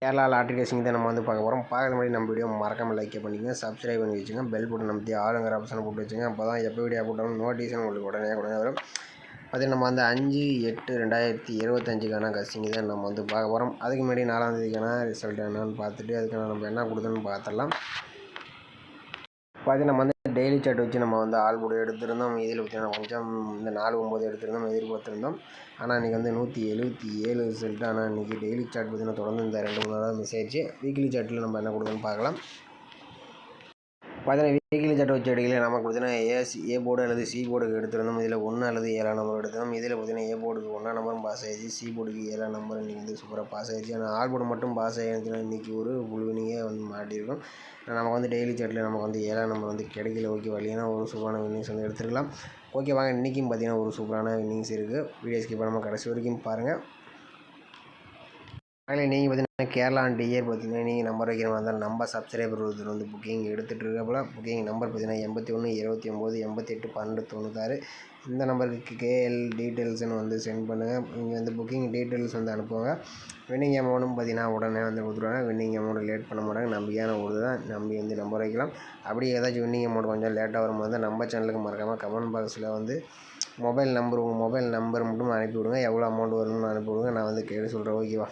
Kerala lottery racing தான் நம்ம வந்து பார்க்க போகிறோம். பார்க்குற முன்னாடி நம்ம வீடியோ மறக்காமல் லைக் பண்ணிக்கங்க, சப்ஸ்கிரைப் பண்ணி வச்சுங்க, பெல் பட்டன் நமத்தி ஆளுங்கிற ஆப்ஷனை போட்டு வச்சுங்க. அப்போ தான் எப்போ வீடியோ போட்டாலும் நோட்டிஃபிகேஷன் உங்களுக்கு உடனே வரும். அது நம்ம வந்து 5/8/2025க்கான கஸ்டிங் தான் நம்ம வந்து பார்க்க போகிறோம். அதுக்கு முன்னாடி 4ஆம் தேதிக்கான ரிசல்ட் என்னன்னு பார்த்துட்டு அதுக்கான நம்ம என்ன கொடுத்தோன்னு பார்த்துடலாம். பார்த்து நம்ம வந்து டெய்லி சார்ட் வச்சு நம்ம வந்து ஆள் போடு எடுத்திருந்தோம். இதில் பார்த்தீங்கன்னா கொஞ்சம் இந்த 4-9 எடுத்திருந்தோம், எதிர்பார்த்துருந்தோம். ஆனால் இன்றைக்கி வந்து 177 ரிசல்ட். ஆனால் இன்றைக்கி டெய்லி சார்ட் பார்த்திங்கன்னா தொடர்ந்து இந்த 2-3 நாளாக மிஸ் ஆயிடுச்சு. வீக்லி சார்ட்டில் நம்ம என்ன கொடுக்கணும்னு பார்க்கலாம். பார்த்தீங்கன்னா வீக்லி சார்ட் வச்சு எடுக்கல நம்ம பார்த்தீங்கன்னா ஏ போர்டு அல்லது சி போர்டுக்கு எடுத்திருந்தோம். இதில் 1 அல்லது 7ஆம் நம்பர் எடுத்திருந்தோம். இதில் பார்த்தீங்கன்னா ஏ போர்டுக்கு 1ஆம் நம்பரும் பாஸ் ஆகிடுச்சு, சி போர்டுக்கு 7ஆம் நம்பர் இன்றைக்கி வந்து சூப்பராக பாஸ் ஆகிடுச்சு. ஆனால் ஆல் போர்டு மட்டும் பாஸ் ஆகிடுச்சுன்னா இன்றைக்கி ஒரு வினிங்கே வந்து மாட்டியிருக்கும். நமக்கு வந்து டெய்லி சார்ட்டில் நமக்கு வந்து 7ஆம் நம்பர் வந்து கிடைக்கல. ஓகே, வழியான ஒரு சூப்பரான வின்னிங்ஸ் வந்து எடுத்துருக்கலாம். ஓகே வாங்க, இன்றைக்கும் பார்த்தீங்கன்னா ஒரு சூப்பரான வின்னிங்ஸ் இருக்குது. வீடியோ ஸ்கிப் பண்ணாமல் கடைசி வரைக்கும் பாருங்கள். அதில் நீங்கள் பார்த்தீங்கன்னா கேரளா அண்ட் இயர் பார்த்தீங்கன்னா நீங்கள் நம்பர் வைக்கிற மாதிரி இருந்தால் நம்ம சப்ஸ்கிரைபர் ஒருத்தர் வந்து புக்கிங் எடுத்துகிட்டு இருக்கப்பல புக்கிங் நம்பர் பார்த்தீங்கன்னா 8129881296. இந்த நம்பருக்கு கேஎல் டீட்டெயில்ஸ்னு வந்து சென்ட் பண்ணுங்கள். நீங்கள் வந்து புக்கிங் டீட்டெயில்ஸ் வந்து அனுப்புவாங்க. வின்னிங் அமௌண்ட்டும் பார்த்தீங்கன்னா உடனே வந்து கொடுத்துருவாங்க. வின்னிங் அமௌண்ட் லேட் பண்ண மாட்டாங்க. நம்பிக்கையான ஒரு தான், நம்பி வந்து நம்பர் வைக்கலாம். அப்படி ஏதாச்சும் வின்னிங் அமௌண்ட் கொஞ்சம் லேட்டாக வரும்போது நம்ம சேனலுக்கு மறக்காமல் கமெண்ட் பாக்ஸில் வந்து உங்கள் மொபைல் நம்பர் மட்டும் அனுப்பி விடுங்க. எவ்வளோ அமௌண்ட் வரணும்னு அனுப்பி விடுங்க, நான் வந்து கேட்டு சொல்கிறேன். ஓகேவா?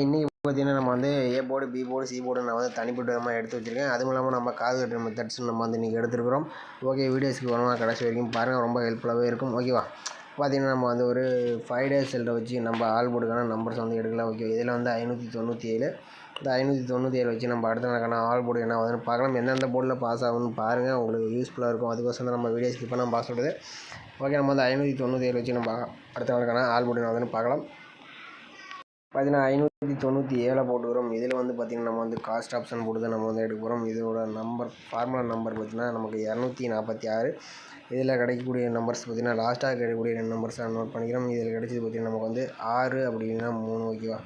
இன்றைக்கி பார்த்தீங்கன்னா நம்ம வந்து A board, B board, C board நான் வந்து தனிப்பட்ட விதமாக எடுத்து வச்சுருக்கேன். அதுவும் இல்லாமல் நம்ம காது கட்டுற மெத்தட்ஸ் நம்ம வந்து இன்றைக்கி எடுத்துருக்குறோம். ஓகே, வீடியோஸ்க்கு வரணும் கடைசி வரைக்கும் பாருங்கள், ரொம்ப ஹெல்ப்ஃபுல்லாகவே இருக்கும். ஓகேவா? பார்த்தீங்கன்னா நம்ம வந்து ஒரு 5 days செல்லை வச்சு நம்ம ஆல் போர்டுக்கான நம்பர்ஸ் வந்து எடுக்கலாம். ஓகே, இதில் வந்து 597, இந்த 597 வச்சு நம்ம அடுத்த நாளுக்கான ஆல் போர்டு என்ன ஆகுதுன்னு பார்க்கலாம். எந்தெந்த போர்டில் பாஸ் ஆகுதுன்னு பாருங்கள், உங்களுக்கு யூஸ்ஃபுல்லாக இருக்கும். அதுக்கோசரம் தான் நம்ம வீடியோ ஸ்கிப் பண்ணாமல் பாஸ் பண்ணுறது. ஓகே, நம்ம வந்து 597 வச்சு நம்ம அடுத்த நாளுக்கான ஆல் போர்டு என்ன ஆகுதுன்னு பார்க்கலாம். பார்த்தீங்கன்னா 597 போட்டுக்கிறோம். இதில் வந்து பார்த்திங்கன்னா நம்ம வந்து காஸ்ட் ஆப்ஷன் போட்டு தான் நம்ம வந்து எடுக்க போகிறோம். இதோட நம்பர் ஃபார்முலா நம்பர் பார்த்திங்கன்னா நமக்கு 246. இதில் கிடைக்கக்கூடிய நம்பர்ஸ் பார்த்திங்கன்னா லாஸ்ட்டாக கிடைக்கக்கூடிய 2 நம்பர்ஸாக நோட் பண்ணிக்கிறோம். இதில் கிடைச்சது பார்த்திங்கன்னா நமக்கு வந்து 6 அப்படின்னா 3. ஓகேவா?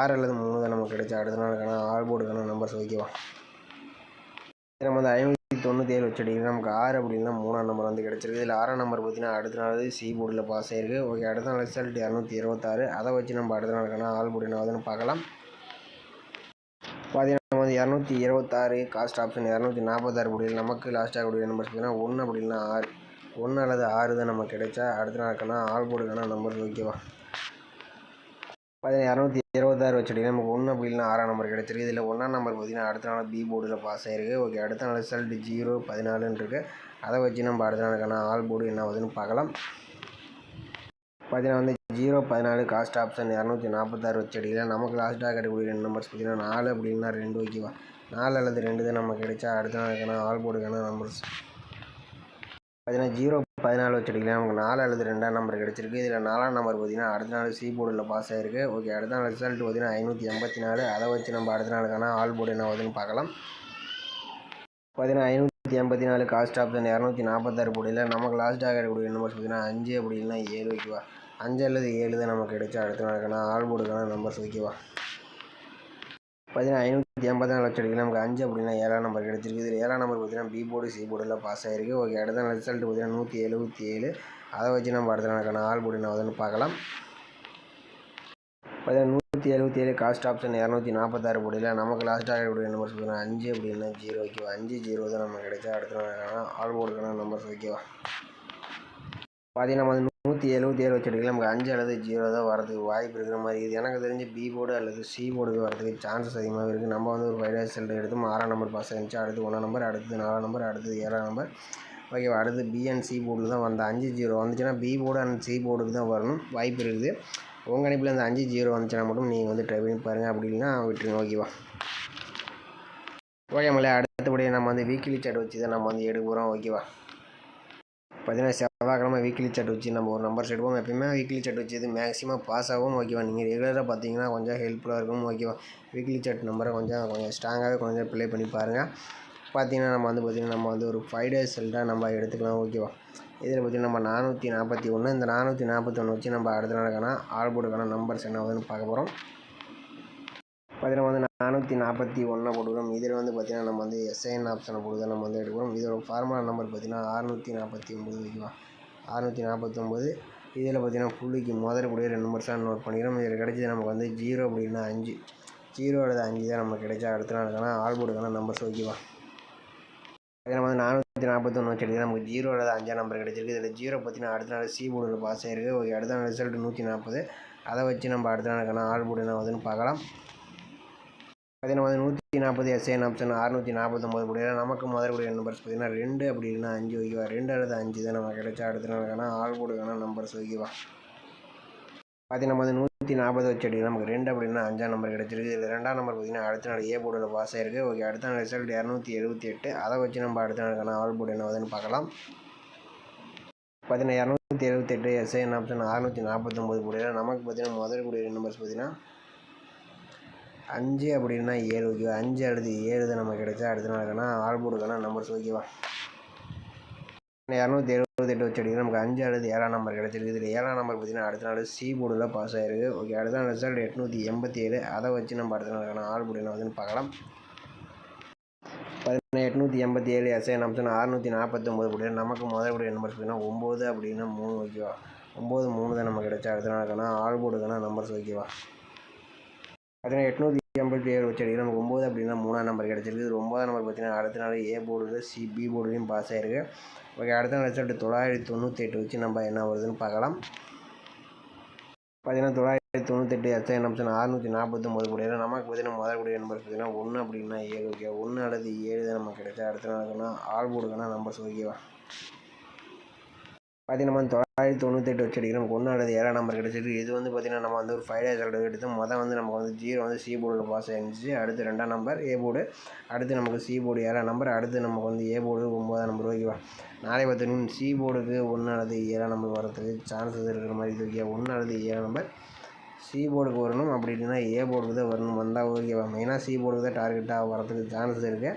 6 அல்லது 3 தான் நமக்கு கிடைச்சா அடுத்த நாளுக்கான ஆல் போர்டுக்கான நம்பர்ஸ். ஓகேவா? நம்ம வந்து 597 வச்சு அடிக்கிறோம். நமக்கு 6 அப்படின்னா 3ஆம் நம்பர் வந்து கிடச்சிருக்கு. இதில் 6ஆம் நம்பர் பார்த்திங்கன்னா அடுத்த நாள் சி போர்டில் பாஸ் ஆகிருக்கு. ஓகே, அடுத்த நாள் ரிசல்ட் 226. அதை வச்சு நம்ம அடுத்த நாளுக்கான ஆல் போர்டு என்ன ஆகுதுன்னு பார்க்கலாம். பார்த்தீங்கன்னா நம்ம வந்து 226 காஸ்ட் ஆப்ஷன் 246 போர்டில் நமக்கு லாஸ்ட்டாக கூடிய நம்பர்ஸ் பார்த்திங்கன்னா 1 அப்படின்னா 6, 1 அல்லது 6 தான் நமக்கு கிடைச்சா அடுத்த நாளுக்கான ஆல் போர்டுக்கான நம்பர்ஸ். ஓகேவா? பார்த்தீங்கன்னா 226 வச்சுட்டிங்கன்னா நமக்கு 1 அப்படின்னா 6ஆம் நம்பர் கிடச்சிருக்கு. இதில் 1ஆம் நம்பர் பார்த்திங்கன்னா அடுத்த நாள் பி போர்டில் பாஸ் ஆகிருக்கு. ஓகே, அடுத்த நாள் ரிசல்ட் 014 இருக்குது. அதை வச்சு நம்ம அடுத்த நாளுக்கான ஆல் போர்டு என்ன ஆகுதுன்னு பார்க்கலாம். பார்த்தீங்கன்னா வந்து 014 காஸ்ட் ஆப்ஷன் 246 வச்சு அடிக்கலாம். நமக்கு லாஸ்ட்டாக கிடைக்கக்கூடிய 2 நம்பர்ஸ் பார்த்திங்கன்னா 4 அப்படின்னா 2. ஓகேவா? 4 அல்லது 2 தான் நமக்கு கிடைச்சா அடுத்த நாளுக்கான ஆல் போர்டுக்கான நம்பர்ஸ். பார்த்தீங்கன்னா 014 வச்சு அடிக்கலாம். நமக்கு 4 அல்லது 2ஆம் நம்பர் கிடச்சிருக்கு. இதில் 4ஆம் நம்பர் பார்த்திங்கன்னா அடுத்த நாள் சி போர்டில் பாஸ் ஆகிருக்கு. ஓகே, அடுத்த நாள் ரிசல்ட் பார்த்திங்கன்னா 584. அதை வச்சு நம்ம அடுத்த நாளுக்கான ஆல் போர்டு என்ன ஆகுதுன்னு பார்க்கலாம். பார்த்தீங்கன்னா 584 காஸ்ட் ஆப்ஷன் 246 போர்டில் நமக்கு லாஸ்ட்டாக கிடைக்கக்கூடிய நம்பர்ஸ் பார்த்திங்கன்னா 5 அப்படி இல்லைனா 7. ஓகேவா? 5 அல்லது 7 தான் நமக்கு கிடைச்சா அடுத்த நாளுக்கான ஆல் போர்டுக்கான நம்பர்ஸ். ஓகேவா? பார்த்தீங்கன்னா 584 வச்சு அடிக்கலாம். நமக்கு 5 அப்படின்னா 7ஆம் நம்பர் கிடச்சிருக்கு. இதில் 7ஆம் நம்பர் பார்த்திங்கன்னா பி போர்டு, சி போர்டில் பாஸ் ஆகிருக்கு. ஓகே, அடுத்த நாள் ரிசல்ட் பார்த்திங்கன்னா 177. அதை வச்சு நம்ம அடுத்த நாளுக்கான ஆல் போர்டு என்ன ஆகுதுன்னு பார்க்கலாம். பார்த்தீங்கன்னா 177 காஸ்ட் ஆப்ஷன் 246 போர்டில் நமக்கு லாஸ்ட்டாக இருக்கக்கூடிய நம்பர்ஸ் பார்த்திங்கன்னா 5 அப்படின்னா 0. ஓகேவா? 5 0 தான் நமக்கு கிடைச்சா அடுத்த நாளுக்கான ஆல் போர்டுக்கான நம்பர்ஸ். ஓகேவா? பார்த்தீங்கன்னா நம்ம வந்து 177 வச்சு எடுக்கலாம். நமக்கு 5 அல்லது 0 தான் வரதுக்கு வாய்ப்பு இருக்கிற மாதிரி இருக்குது. எனக்கு தெரிஞ்சு பி போர்டு அல்லது சி போர்டுக்கு வரதுக்கு சான்சஸ் அதிகமாக இருக்குது. நம்ம வந்து ஒரு 5 days ரிசல்ட் எடுத்து 6ஆம் நம்பர் பாஸ் ஆகிடுச்சு. அடுத்து 1ஆம் நம்பர், அடுத்து 4ஆம் நம்பர், அடுத்தது 7ஆம் நம்பர். ஓகேவா? அடுத்து பி அண்ட் சி போர்டில் தான் வந்து 5 0 வந்துச்சுன்னா பி போர்டு அண்ட் சி போர்டுக்கு தான் வரணும் வாய்ப்பு இருக்குது. உங்கள் கணிப்பில் அந்த 5 0 வந்துச்சுன்னா மட்டும் நீங்கள் வந்து ட்ரை பண்ணி பாருங்கள், அப்படி இல்லைன்னா விட்டுருங்க. ஓகேவா? ஓகே மலை, அடுத்தபடியாக நம்ம வந்து வீக்லி சார்ட் வச்சு தான் நம்ம வந்து எடுக்க போகிறோம். ஓகேவா? பார்த்தீங்கன்னா செவ்வாய்க்கிழமை வீக்லி சார்ட் வச்சு நம்ம ஒரு நம்பர்ஸ் எடுப்போம். எப்பயுமே வீக்லி சார்ட் வச்சு இது மேக்ஸிமம் பாஸ் ஆகும். ஓகேவா? நீங்கள் ரெகுலராக பார்த்தீங்கன்னா கொஞ்சம் ஹெல்ப்ஃபுல்லாக இருக்கும். ஓகேவா? வீக்லி சார்ட் நம்பரை கொஞ்சம் ஸ்ட்ராங்காகவே கொஞ்சம் ப்ளே பண்ணி பாருங்கள். பார்த்தீங்கன்னா நம்ம வந்து ஒரு 5 days ரிசல்ட்டாக நம்ம எடுத்துக்கலாம். ஓகேவா? இதில் பார்த்திங்கன்னா நம்ம 441, இந்த 441 வச்சு நம்ம அடுத்த நாளுக்கான ஆல் போர்டுக்கான நம்பர்ஸ் என்ன ஆகுதுன்னு பார்க்க போகிறோம். பார்த்தீங்கன்னா வந்து 441 போட்டுக்கிறோம். இதில் வந்து பார்த்திங்கன்னா நம்ம வந்து எஸ்ஐஎன் ஆப்ஷனை போட்டு தான் நம்ம வந்து எடுக்கிறோம். இதோட ஃபார்முலா நம்பர் பார்த்திங்கன்னா 649. ஓகேவா? 649. இதில் பார்த்திங்கன்னா புள்ளிக்கு முதல்கூடிய 2 நம்பர்ஸாக நோட் பண்ணிக்கிறோம். இதில் கிடைச்சது நமக்கு வந்து 0 அப்படின்னா 5, 0 அல்லது 5 தான் நமக்கு கிடைச்சா அடுத்த நாளுக்கான ஆல் போர்டுக்கான நம்பர்ஸ் ஓகேவா. அதே நம்ம வந்து 441 வச்சு நமக்கு 0 அல்லது 5 நம்பர் கிடச்சிருக்கு. இதில் 0 பார்த்தீங்கன்னா அடுத்த நாள் சி போர்டில் பாஸ் ஆகிருக்கு. ஓகே, அடுத்த நாள் ரிசல்ட் 140. அதை வச்சு நம்ம அடுத்த நாளுக்கான ஆல் போர்டு என்ன வருதுன்னு பார்க்கலாம். பார்த்தீங்கன்னா வந்து 140 எஸ்ஏஎன் ஆப்ஷன் 649 போர்டு நமக்கு முதல்கூடிய நம்பர்ஸ் பார்த்தீங்கன்னா 2 அப்படி இல்லைன்னா 5 ஓகேவா. 2 அல்லது 5 தான் நமக்கு கிடைச்சா அடுத்த நாளுக்கான ஆல் போர்டுக்கான நம்பர்ஸ் ஓகேவா. பார்த்தீங்கன்னா நம்ம வந்து 140 வச்சு அடிக்கலாம். நமக்கு 2 அப்படின்னா 5ஆம் நம்பர் கிடச்சிருக்கு. இதில் 2ஆம் நம்பர் பார்த்தீங்கன்னா அடுத்த நாள் ஏ போர்டில் பாஸ் ஆகிருக்கு. ஓகே, அடுத்த நாள் ரிசல்ட் 278. அதை வச்சு நம்ம அடுத்த நாளுக்கான ஆல் போர்டு என்ன வருதுன்னு பார்க்கலாம். பார்த்தீங்கன்னா 278 எஸ்ஐஎன் ஆப்ஷன் 649 போர்டு நமக்கு பார்த்தீங்கன்னா முதல்கூடிய நம்பர்ஸ் பார்த்தீங்கன்னா 5 அப்படின்னா 7 ஓகேவா. 5 அல்லது 7 தான் நமக்கு கிடைச்சா அடுத்த நாளுக்கான ஆல் போர்டுக்கான நம்பர்ஸ் ஓகேவா. 278 வச்சு அடிக்கிறோம். நமக்கு 5 அல்லது 7ஆம் நம்பர் கிடச்சிருக்கு. இதில் 7ஆம் நம்பர் பார்த்தீங்கன்னா அடுத்த நாள் சி போர்டில் பாஸ் ஆகிருக்கு. ஓகே, அடுத்த நாள் ரிசல்ட் 887. அதை வச்சு நம்ம அடுத்த நாளுக்கான ஆல் போர்டு என்ன வருதுன்னு பார்க்கலாம். 887 எஸ்ஐஎன் ஆப்ஷன் 649 போர்டு நமக்கு முதல்கூடிய நம்பர்ஸ் பார்த்தீங்கன்னா 9 அப்படின்னா 3 ஓகேவா. 9 3 தான் நமக்கு கிடைச்சா அடுத்த நாளுக்கான ஆல் போர்டுக்கான நம்பர்ஸ் ஓகேவா. பார்த்தீங்கன்னா 887 வச்சு அடிக்கிறோம். நமக்கு 9 அப்படின்னா 3ஆம் நம்பர் கிடச்சிருக்கு. 9ஆம் நம்பர் பார்த்தீங்கன்னா அடுத்த நாள் ஏ போர்டு பி போர்டுலையும் பாஸ் ஆகிருக்கு. ஓகே, அடுத்த நாள் ரிசல்ட் 998 வச்சு நம்ம என்ன வருதுன்னு பார்க்கலாம். பார்த்தீங்கன்னா 998 எஸ்ஐஎன் ஆப்ஷன் 649 போர்டு நமக்கு பார்த்தீங்கன்னா முதல்கூடிய நம்பர்ஸ் பார்த்தீங்கன்னா 1 அப்படின்னா 7 ஓகே. 1 அல்லது 7 தான் நமக்கு கிடைச்சா அடுத்த நாளுக்கான ஆல் போர்டுக்கான நம்பர்ஸ் ஓகேவா. பார்த்தீங்கன்னா நம்ம 998 வச்சு அடிக்கிறோம். நமக்கு 1 அல்லது 7ஆம் நம்பர் கிடச்சிருக்கு. இது வந்து பார்த்திங்கன்னா நம்ம வந்து ஒரு 5 டேஸ் ரிசல்ட் எடுத்து வந்து நமக்கு வந்து 0 வந்து சி போர்டில் பாஸ் ஆகிருந்துச்சு. அடுத்து 2ஆம் நம்பர் ஏ போர்டு, அடுத்து நமக்கு சி போர்டு 7ஆம் நம்பர், அடுத்து நமக்கு வந்து ஏ போர்டு 9ஆம் நம்பர் ஓகேவா. நாளை பார்த்தீங்கன்னா சி போர்டுக்கு 1 அல்லது 7ஆம் நம்பர் வரதுக்கு சான்சஸ் இருக்கிற மாதிரி இது ஓகே. 1 அல்லது 7ஆம் நம்பர் சி போர்டுக்கு வரணும், அப்படி இல்லைன்னா ஏ போர்டுக்கு தான் வரணும். வந்தால் ஓகேவா. மெயினாக சி போர்டுக்கு தான் டார்கெட்டாக வரதுக்கு சான்சஸ் இருக்குது.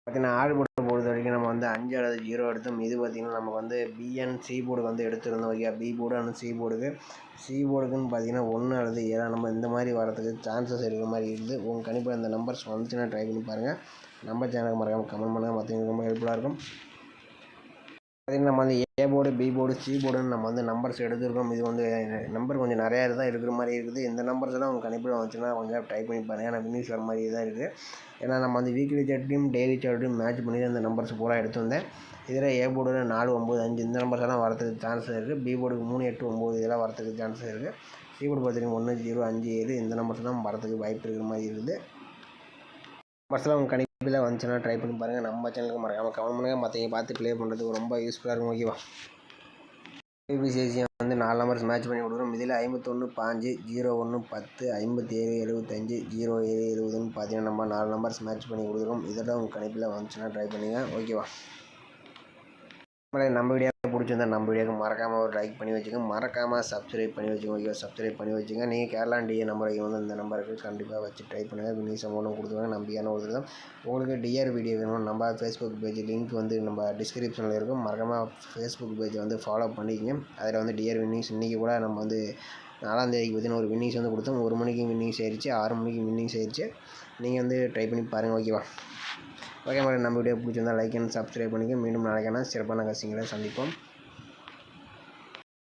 பார்த்திங்கன்னா ஆல் போர்டு பொறுத்த வரைக்கும் நம்ம வந்து 5 அல்லது 0 எடுத்தோம். இது பார்த்திங்கன்னா நமக்கு வந்து பிஎன் சி போர்டுக்கு வந்து எடுத்துருந்தோம் ஓகே. பி போர்டு ஆனால் சி போர்டுக்குன்னு பார்த்திங்கன்னா 1 அல்லது 7ஆம் நம்பர் இந்த மாதிரி வரதுக்கு சான்சஸ் இருக்கிற மாதிரி இருக்குது. உங்கள் கணிப்பில் அந்த நம்பர்ஸ் வந்துச்சுன்னா ட்ரை பண்ணி பாருங்கள். நம்ம சேனலுக்கு மறக்காமல் கமெண்ட் பண்ணுங்கள். மற்றவங்களுக்கு ரொம்ப ஹெல்ப்ஃபுல்லாக இருக்கும். பார்த்திங்கன்னா நம்ம வந்து A board, B board, C போர்டுன்னு நம்ம வந்து நம்பர்ஸ் எடுத்துருக்கோம். இது வந்து நம்பர் கொஞ்சம் நிறையா தான் இருக்கிற மாதிரி இருக்குது. இந்த நம்பர்ஸ் எல்லாம் உங்கள் கணிப்பில் வந்துச்சுன்னா கொஞ்சம் ட்ரை பண்ணி பாருங்கள். ஏன்னா வின்னிங்ஸ் வர மாதிரி தான் இருக்குது. ஏன்னா நம்ம வந்து வீக்லி சார்ட்டையும் டெய்லி சார்ட்டையும் மேட்ச் பண்ணி அந்த நம்பர்ஸ் பூரா எடுத்து வந்தேன். இதில் ஏ போர்டில் 4 9 5 இந்த நம்பர்ஸ் எல்லாம் வரதுக்கு சான்சஸ் இருக்குது. பி போர்டுக்கு 3 8 9 இதெல்லாம் வரதுக்கு சான்சஸ் இருக்குது. சி போர்டு பார்த்திங்கன்னா 1 0 5 7 இந்த நம்பர்ஸ் தான் வரதுக்கு வாய்ப்பு இருக்கிற மாதிரி இருக்குது. நம்பர்ஸ்லாம் உங்கள் கணிப்பில் வந்துச்சுன்னா ட்ரை பண்ணி பாருங்கள். நம்ம சேனலுக்கு மறக்காமல் கமெண்ட் பண்ணுங்கள். மற்றவங்க பார்த்து ப்ளே பண்ணுறதுக்கு ரொம்ப யூஸ்ஃபுல்லாக இருக்கும் ஓகேவா. ஏபிசிஎஸ்சியை வந்து 4 நம்பர்ஸ் மேட்ச் பண்ணி கொடுக்குறோம். இதில் 51 5 01 10 57 75 07 70ன்னு பார்த்தீங்கன்னா நம்ம 4 நம்பர்ஸ் மேட்ச் பண்ணி கொடுக்குறோம். இதெல்லாம் உங்கள் கணிப்பில் வந்துச்சுன்னா ட்ரை பண்ணுங்கள் ஓகேவா. நம்ம வீடியோ பிடிச்சிருந்தா நம்ம வீடியோக்கு மறக்காமல் ஒரு லைக் பண்ணி வச்சுங்க. மறக்காமல் சப்ஸ்கிரைப் பண்ணி வச்சுங்க ஓகேவா. சப்ஸ்கிரைப் பண்ணி வச்சுங்க. நீங்கள் கேரளா டிஏ நம்பருக்கு வந்து இந்த நம்பருக்கு கண்டிப்பாக வச்சு ட்ரை பண்ணுங்கள். வின்னிங்ஸ் அமௌண்ட்டும் கொடுத்துருவாங்க. நம்பிக்கையான ஒரு தான். உங்களுக்கு டிஆர் வீடியோ வேணும் நம்ம ஃபேஸ்புக் பேஜ் லிங்க் வந்து நம்ம டிஸ்கிரிப்ஷனில் இருக்கும். மறக்காமல் ஃபேஸ்புக் பேஜை வந்து ஃபாலோ பண்ணிக்கங்க. அதில் வந்து டிஆர் வின்னிங்ஸ் இன்றைக்கி கூட நம்ம வந்து 4ஆம் தேதிக்கு பார்த்தீங்கன்னா ஒரு வின்னிங்ஸ் வந்து கொடுத்தோம். 1 மணிக்கு வின்னிங்ஸ் ஆயிடுச்சு, 6 மணிக்கு வின்னிங்ஸ் ஆயிடுச்சு. நீங்கள் வந்து ட்ரை பண்ணி பாருங்கள் ஓகேவா. ஓகே மேடம், நம்ம வீடியோ பிடிச்சிருந்தால் லைக் அண்ட் சப்ஸ்கிரைப் பண்ணிக்க. மீண்டும் நாளைக்கான சிறப்பான கசிங்களை சந்திப்போம்.